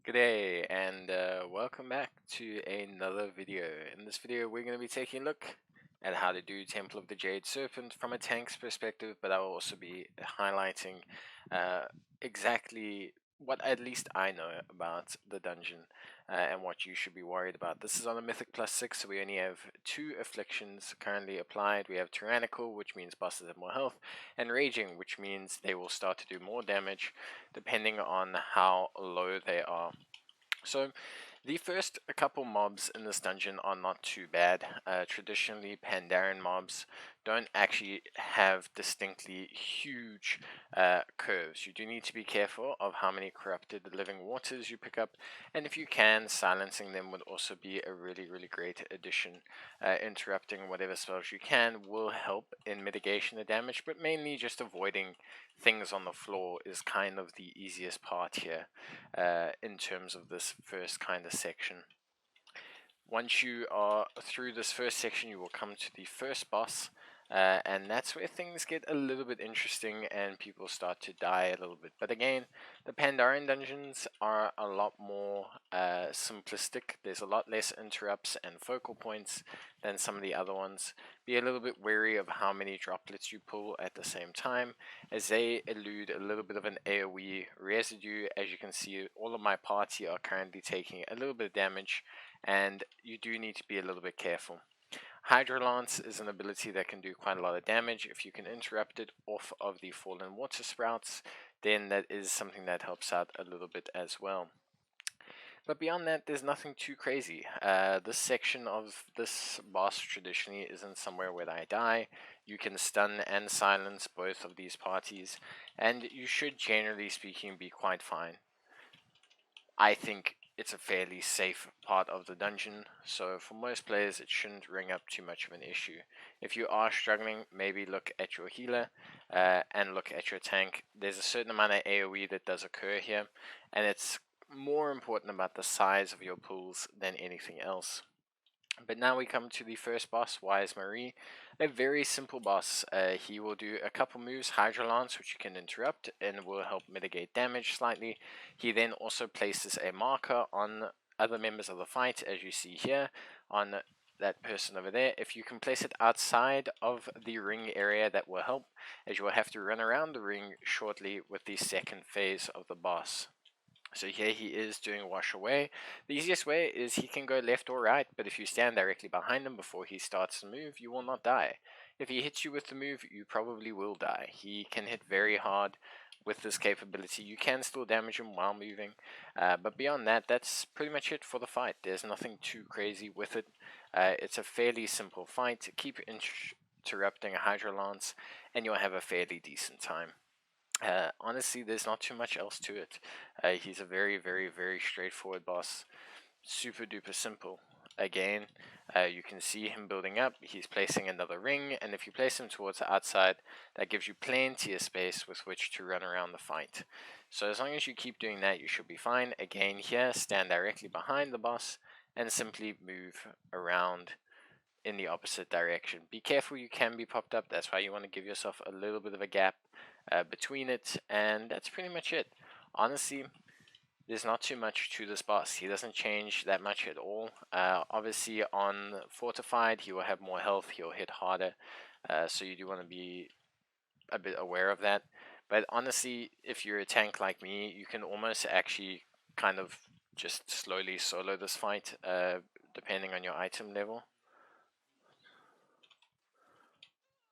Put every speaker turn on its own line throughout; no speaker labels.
G'day and welcome back to another video. In this video we're going to be taking a look at how to do Temple of the Jade Serpent from a tank's perspective, but I will also be highlighting exactly what at least I know about the dungeon and what you should be worried about. This is on a Mythic +6, so we only have 2 afflictions currently applied. We have Tyrannical, which means bosses have more health, and Raging, which means they will start to do more damage depending on how low they are. So the first couple mobs in this dungeon are not too bad. Traditionally, Pandaren mobs don't actually have distinctly huge curves. You do need to be careful of how many corrupted living waters you pick up, and if you can, silencing them would also be a really great addition. Interrupting whatever spells you can will help in mitigation of damage, but mainly just avoiding things on the floor is kind of the easiest part here in terms of this first kind of section. Once you are through this first section, you will come to the first boss, and that's where things get a little bit interesting and people start to die a little bit. But again, the Pandaren dungeons are a lot more simplistic. There's a lot less interrupts and focal points than some of the other ones. Be a little bit wary of how many droplets you pull at the same time, as they elude a little bit of an AoE residue. As you can see, all of my party are currently taking a little bit of damage, and you do need to be a little bit careful. Hydrolance is an ability that can do quite a lot of damage. If you can interrupt it off of the fallen water sprouts, then that is something that helps out a little bit as well. But beyond that, there's nothing too crazy. This section of this boss traditionally isn't somewhere where I die. You can stun and silence both of these parties, and you should, generally speaking, be quite fine. I think it's a fairly safe part of the dungeon, so for most players it shouldn't ring up too much of an issue. If you are struggling, maybe look at your healer and look at your tank. There's a certain amount of AoE that does occur here, and it's more important about the size of your pools than anything else. But now we come to the first boss, Wise Marie. A very simple boss. He will do a couple moves, Hydrolance, which you can interrupt and will help mitigate damage slightly. He then also places a marker on other members of the fight, as you see here, on that person over there. If you can place it outside of the ring area, that will help, as you will have to run around the ring shortly with the second phase of the boss. So here he is doing wash away. The easiest way is he can go left or right, but if you stand directly behind him before he starts to move, you will not die. If he hits you with the move, you probably will die. He can hit very hard with this capability. You can still damage him while moving, but beyond that, that's pretty much it for the fight. There's nothing too crazy with it. It's a fairly simple fight. Keep interrupting a Hydrolance, and you'll have a fairly decent time. Honestly, there's not too much else to it. He's a very straightforward boss. Super duper simple. Again, you can see him building up. He's placing another ring, and if you place him towards the outside, that gives you plenty of space with which to run around the fight. So as long as you keep doing that, you should be fine. Again, here, stand directly behind the boss and simply move around in the opposite direction. Be careful, you can be popped up. That's why you want to give yourself a little bit of a gap between it, and that's pretty much it. Honestly, there's not too much to this boss. He doesn't change that much at all. Obviously, on Fortified, he will have more health, he'll hit harder, so you do want to be a bit aware of that. But honestly, if you're a tank like me, you can almost actually kind of just slowly solo this fight, depending on your item level.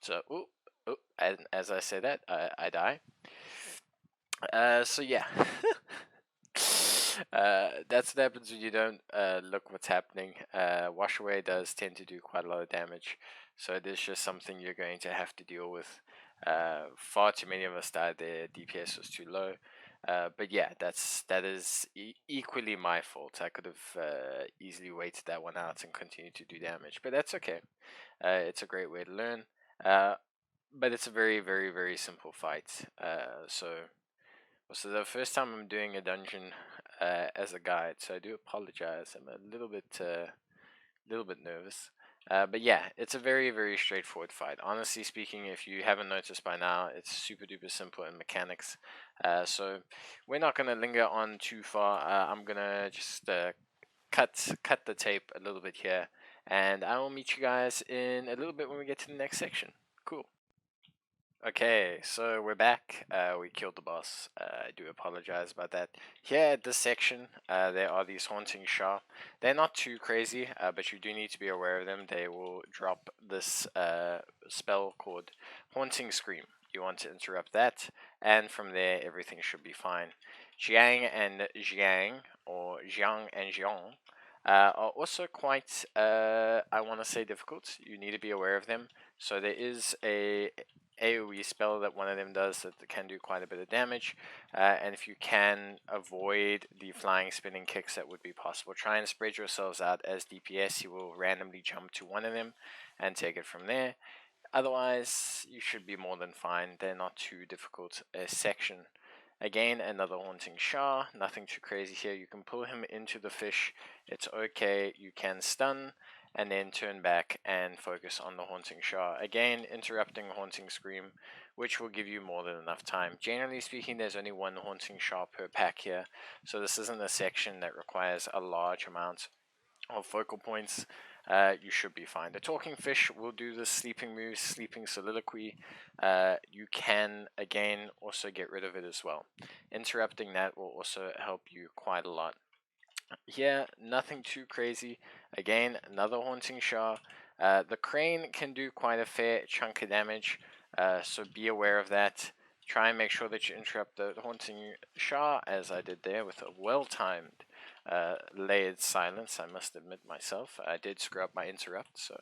So, and as I say that, I die. So yeah. That's what happens when you don't look what's happening. Wash away does tend to do quite a lot of damage, so it is just something you're going to have to deal with. Far too many of us died there. DPS was too low. But yeah, that is equally my fault. I could have easily waited that one out and continued to do damage, but that's okay. It's a great way to learn. But it's a very simple fight. So the first time I'm doing a dungeon as a guide, so I do apologize. I'm a little bit nervous. But yeah, it's a very, very straightforward fight. Honestly speaking, if you haven't noticed by now, it's super duper simple in mechanics. So we're not going to linger on too far. I'm going to just cut the tape a little bit here, and I will meet you guys in a little bit when we get to the next section. Cool. Okay, so we're back. We killed the boss. I do apologize about that. Here at this section, there are these haunting Shah. They're not too crazy, but you do need to be aware of them. They will drop this spell called Haunting Scream. You want to interrupt that, and from there, everything should be fine. Jiang and Jiang, or Jiang and Jiang, are also quite, I want to say, difficult. You need to be aware of them. So there is a AoE spell that one of them does that can do quite a bit of damage, and if you can avoid the flying spinning kicks, that would be possible. Try and spread yourselves out as DPS. You will randomly jump to one of them and take it from there. Otherwise, you should be more than fine. They're not too difficult a section. Again, another haunting Shah. Nothing too crazy here. You can pull him into the fish. It's okay. You can stun and then turn back and focus on the haunting Shah. Again, interrupting haunting Scream, which will give you more than enough time. Generally speaking, there's only one haunting Shah per pack here, so this isn't a section that requires a large amount of focal points. You should be fine. The talking fish will do the sleeping move, sleeping soliloquy. You can again also get rid of it as well. Interrupting that will also help you quite a lot. Here, nothing too crazy. Again, another haunting Shah. The crane can do quite a fair chunk of damage, so be aware of that. Try and make sure that you interrupt the haunting Shah, as I did there with a well-timed layered silence. I must admit myself, I did screw up my interrupt. So,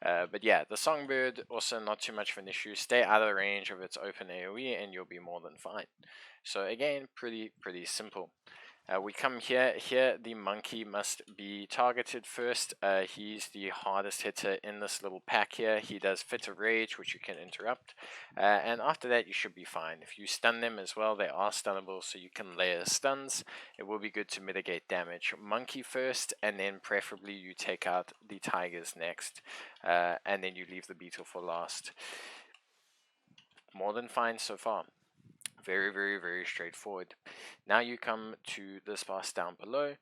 but yeah, the songbird also not too much of an issue. Stay out of the range of its open AOE, and you'll be more than fine. So again, pretty simple. We come here. Here, the monkey must be targeted first. He's the hardest hitter in this little pack here. He does Fit of Rage, which you can interrupt. And after that, you should be fine. If you stun them as well, they are stunnable, so you can layer stuns. It will be good to mitigate damage. Monkey first, and then preferably you take out the tigers next. And then you leave the beetle for last. More than fine so far. Very straightforward. Now you come to this boss down below.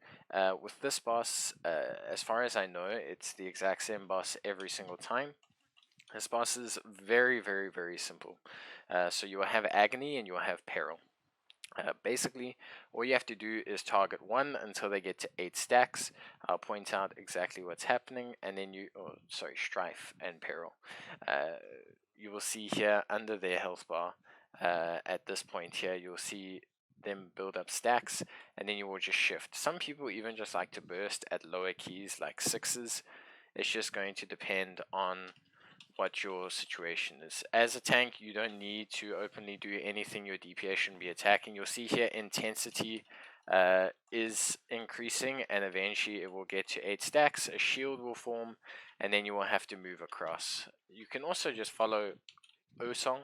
With this boss, as far as I know, it's the exact same boss every single time. This boss is very simple. So you will have agony and you will have peril. Basically, all you have to do is target one until they get to 8 stacks. I'll point out exactly what's happening, and then strife and peril. You will see here under their health bar, at this point here, you'll see them build up stacks, and then you will just shift. Some people even just like to burst at lower keys like 6s. It's just going to depend on what your situation is. As a tank, you don't need to openly do anything your DPS shouldn't be attacking. You'll see here intensity is increasing, and eventually it will get to 8 stacks. A shield will form, and then you will have to move across. You can also just follow Osong.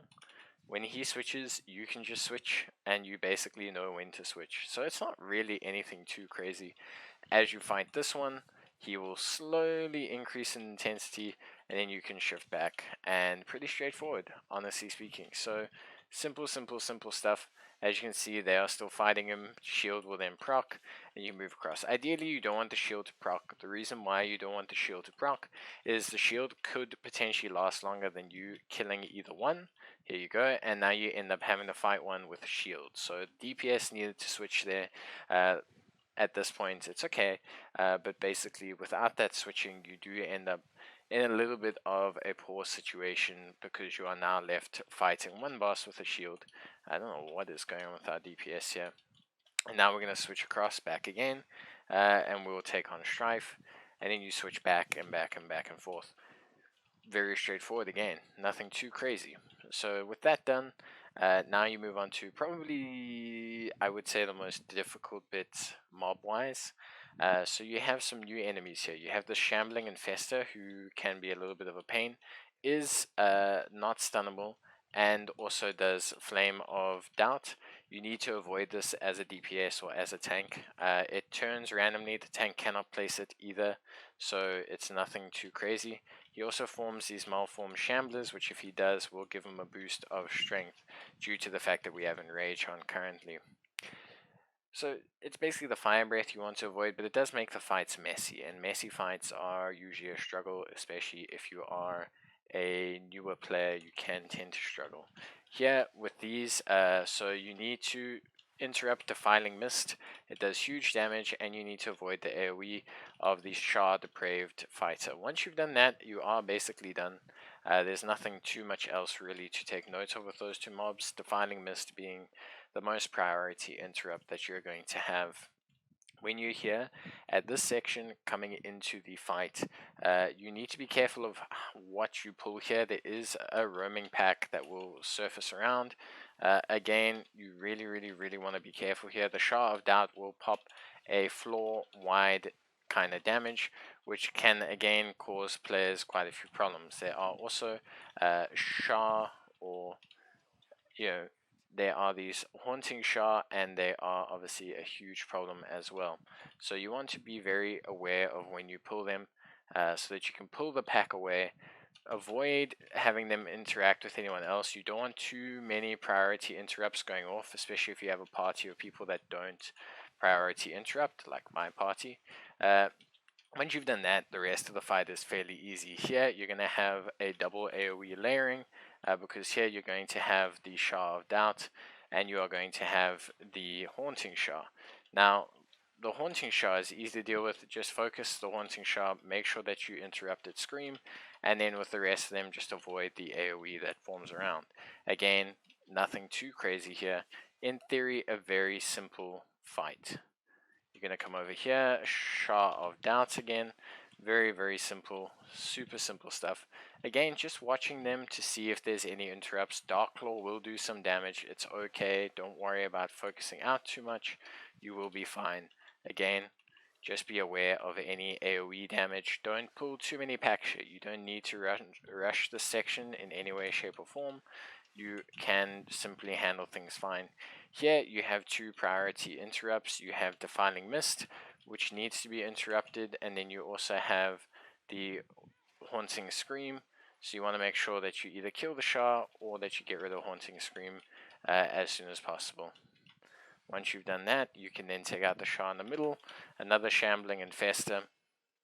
When he switches, you can just switch, and you basically know when to switch. So it's not really anything too crazy. As you fight this one, he will slowly increase in intensity, and then you can shift back. And pretty straightforward, honestly speaking. So simple stuff. As you can see, they are still fighting him. Shield will then proc, and you move across. Ideally, you don't want the shield to proc. The reason why you don't want the shield to proc is the shield could potentially last longer than you killing either one. Here you go, and now you end up having to fight one with a shield. So DPS needed to switch there. At this point, it's okay, but basically without that switching, you do end up in a little bit of a poor situation because you are now left fighting one boss with a shield. I don't know what is going on with our DPS here. And now we're going to switch across back again, and we will take on Strife, and then you switch back and forth. Very straightforward again, nothing too crazy. So with that done, now you move on to probably, I would say, the most difficult bit mob-wise. So you have some new enemies here. You have the Shambling Infester, who can be a little bit of a pain, is not stunnable, and also does Flame of Doubt. You need to avoid this as a DPS or as a tank. It turns randomly, the tank cannot place it either, so it's nothing too crazy. He also forms these malformed shamblers, which if he does will give him a boost of strength due to the fact that we have Enrage on currently. So it's basically the fire breath you want to avoid, but it does make the fights messy, and messy fights are usually a struggle, especially if you are a newer player. You can tend to struggle. Here with these, so you need to interrupt Defiling Mist. It does huge damage, and you need to avoid the AoE of the Shah Depraved Fighter. Once you've done that, you are basically done. There's nothing too much else really to take note of with those two mobs, Defiling Mist being the most priority interrupt that you're going to have. When you're here at this section coming into the fight, you need to be careful of what you pull here. There is a roaming pack that will surface around. Again, you really want to be careful here. The Shah of Doubt will pop a floor wide kind of damage, which can again cause players quite a few problems. There are also Shah, or there are these Haunting Shah, and they are obviously a huge problem as well. So you want to be very aware of when you pull them, so that you can pull the pack away. Avoid having them interact with anyone else. You don't want too many priority interrupts going off, especially if you have a party of people that don't priority interrupt, like my party. Once you've done that, the rest of the fight is fairly easy. Here, you're going to have a double AoE layering, because here you're going to have the Shah of Doubt, and you are going to have the Haunting Shah. Now, the Haunting Shah is easy to deal with. Just focus the Haunting Shah, make sure that you interrupt its scream, and then with the rest of them, just avoid the AoE that forms around. Again, nothing too crazy here. In theory, a very simple fight. You're going to come over here, Shah of Doubts again. Very simple, super simple stuff. Again, just watching them to see if there's any interrupts. Dark Claw will do some damage. It's okay. Don't worry about focusing out too much. You will be fine. Again, just be aware of any AoE damage. Don't pull too many pack shit. You don't need to rush this section in any way, shape, or form. You can simply handle things fine. Here you have two priority interrupts. You have Defiling Mist, which needs to be interrupted, and then you also have the Haunting Scream. So you want to make sure that you either kill the Shah or that you get rid of Haunting Scream as soon as possible. Once you've done that, you can then take out the Shah in the middle, another Shambling Infester.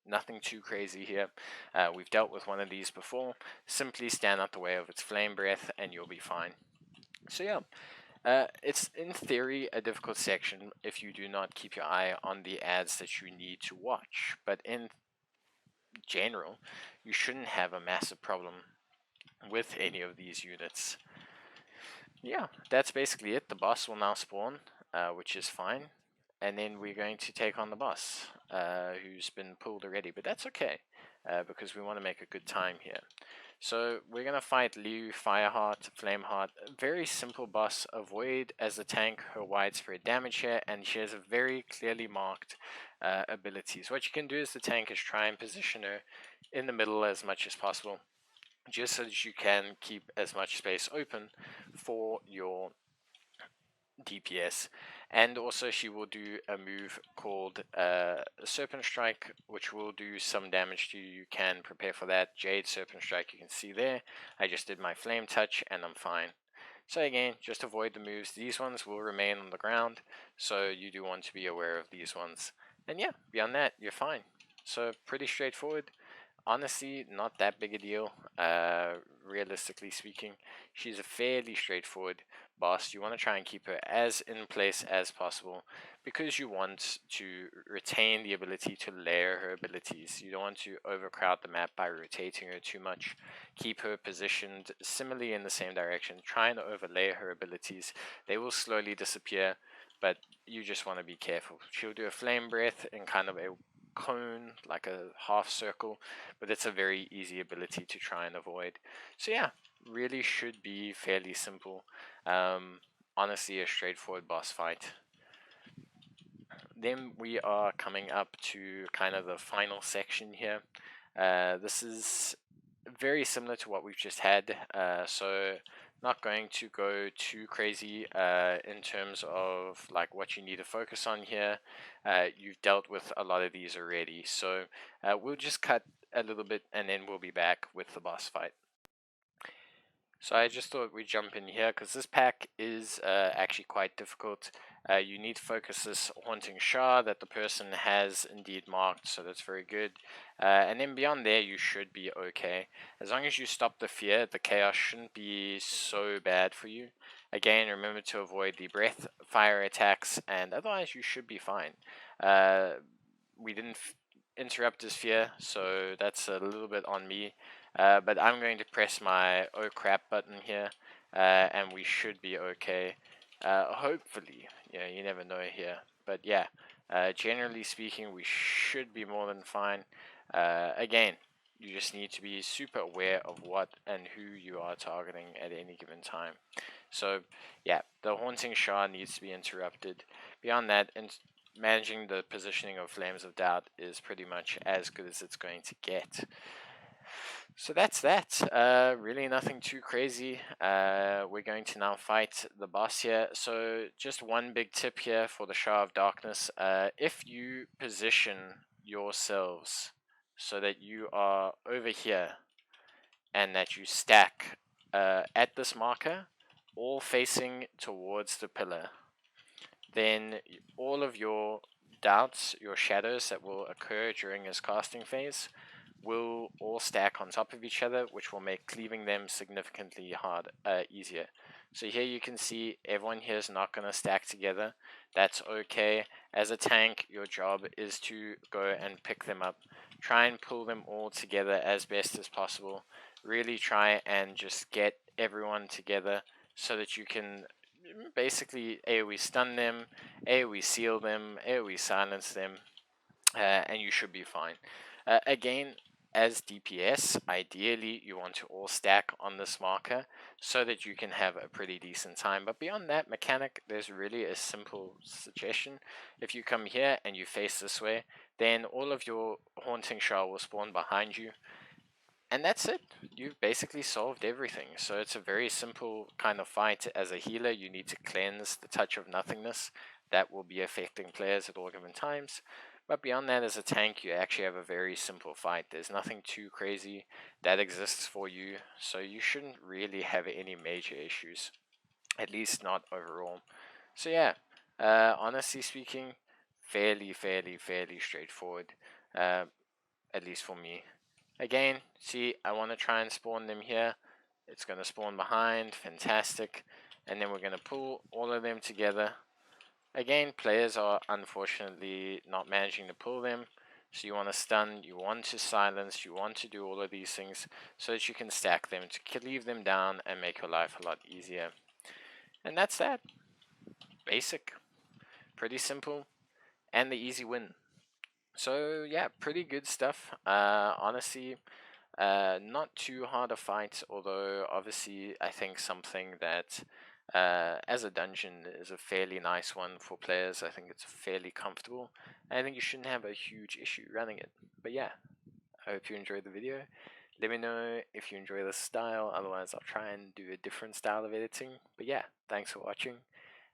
Nothing too crazy here. We've dealt with one of these before. Simply stand out the way of its Flame Breath and you'll be fine. So yeah, it's in theory a difficult section if you do not keep your eye on the ads that you need to watch. But in general, you shouldn't have a massive problem with any of these units. Yeah, that's basically it. The boss will now spawn, which is fine. And then we're going to take on the boss, who's been pulled already. But that's okay, because we want to make a good time here. So we're going to fight Liu, Fireheart, Flameheart. Very simple boss. Avoid as a tank her widespread damage here, and she has a very clearly marked abilities. What you can do as the tank is try and position her in the middle as much as possible, just so that you can keep as much space open for your DPS. And also she will do a move called Serpent Strike, which will do some damage to you. You can prepare for that. Jade Serpent Strike, you can see there. I just did my Flame Touch and I'm fine. So again, just avoid the moves. These ones will remain on the ground, so you do want to be aware of these ones. And yeah, beyond that, you're fine. So pretty straightforward. Honestly, not that big a deal. Realistically speaking, she's a fairly straightforward boss. You want to try and keep her as in place as possible, because you want to retain the ability to layer her abilities. You don't want to overcrowd the map by rotating her too much. Keep her positioned similarly in the same direction. Try and overlay her abilities. They will slowly disappear, but you just want to be careful. She'll do a Flame Breath in kind of a cone, like a half circle, but it's a very easy ability to try and avoid. So yeah, really should be fairly simple. Honestly, a straightforward boss fight. Then we are coming up to kind of the final section here. This is very similar to what we've just had. So Not going to go too crazy in terms of like what you need to focus on here. You've dealt with a lot of these already, so we'll just cut a little bit and then we'll be back with the boss fight. So I just thought we'd jump in here because this pack is actually quite difficult. You need to focus this Haunting Shard that the person has indeed marked, so that's very good. And then beyond there, you should be okay. As long as you stop the fear, the chaos shouldn't be so bad for you. Again, remember to avoid the breath fire attacks, and otherwise you should be fine. We didn't interrupt his fear, so that's a little bit on me. But I'm going to press my oh crap button here, and we should be okay. Hopefully, yeah, you never know here. But yeah, generally speaking, we should be more than fine. Again, you just need to be super aware of what and who you are targeting at any given time. So yeah, the Haunting Shard needs to be interrupted. Beyond that, managing the positioning of Flames of Doubt is pretty much as good as it's going to get. So that's that. Really nothing too crazy. We're going to now fight the boss here. So just one big tip here for the Shard of Darkness. If you position yourselves so that you are over here and that you stack at this marker, all facing towards the pillar, then all of your doubts, your shadows that will occur during his casting phase, will all stack on top of each other, which will make cleaving them significantly easier. So here you can see everyone here is not going to stack together. That's okay. As a tank, your job is to go and pick them up. Try and pull them all together as best as possible. Really try and just get everyone together so that you can basically AoE stun them, AoE seal them, AoE silence them, and you should be fine. Again, as DPS, ideally you want to all stack on this marker so that you can have a pretty decent time. But beyond that mechanic, there's really a simple suggestion. If you come here and you face this way, then all of your Haunting Shard will spawn behind you. And that's it. You've basically solved everything. So it's a very simple kind of fight. As a healer, you need to cleanse the touch of nothingness that will be affecting players at all given times. But beyond that, as a tank, you actually have a very simple fight. There's nothing too crazy that exists for you, so you shouldn't really have any major issues, at least not overall. So yeah, honestly speaking, fairly straightforward, at least for me. Again, see, I want to try and spawn them here. It's going to spawn behind, fantastic. And then we're going to pull all of them together. Again, players are unfortunately not managing to pull them. So you want to stun, you want to silence, you want to do all of these things so that you can stack them to leave them down and make your life a lot easier. And that's that. Basic. Pretty simple. And the easy win. So yeah, pretty good stuff. Honestly, not too hard a fight, although obviously I think something that as a dungeon is a fairly nice one for players. I think it's fairly comfortable. I think you shouldn't have a huge issue running it. But yeah, I hope you enjoyed the video. Let me know if you enjoy this style, otherwise I'll try and do a different style of editing. But yeah, thanks for watching.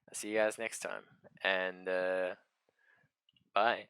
I'll see you guys next time, and bye.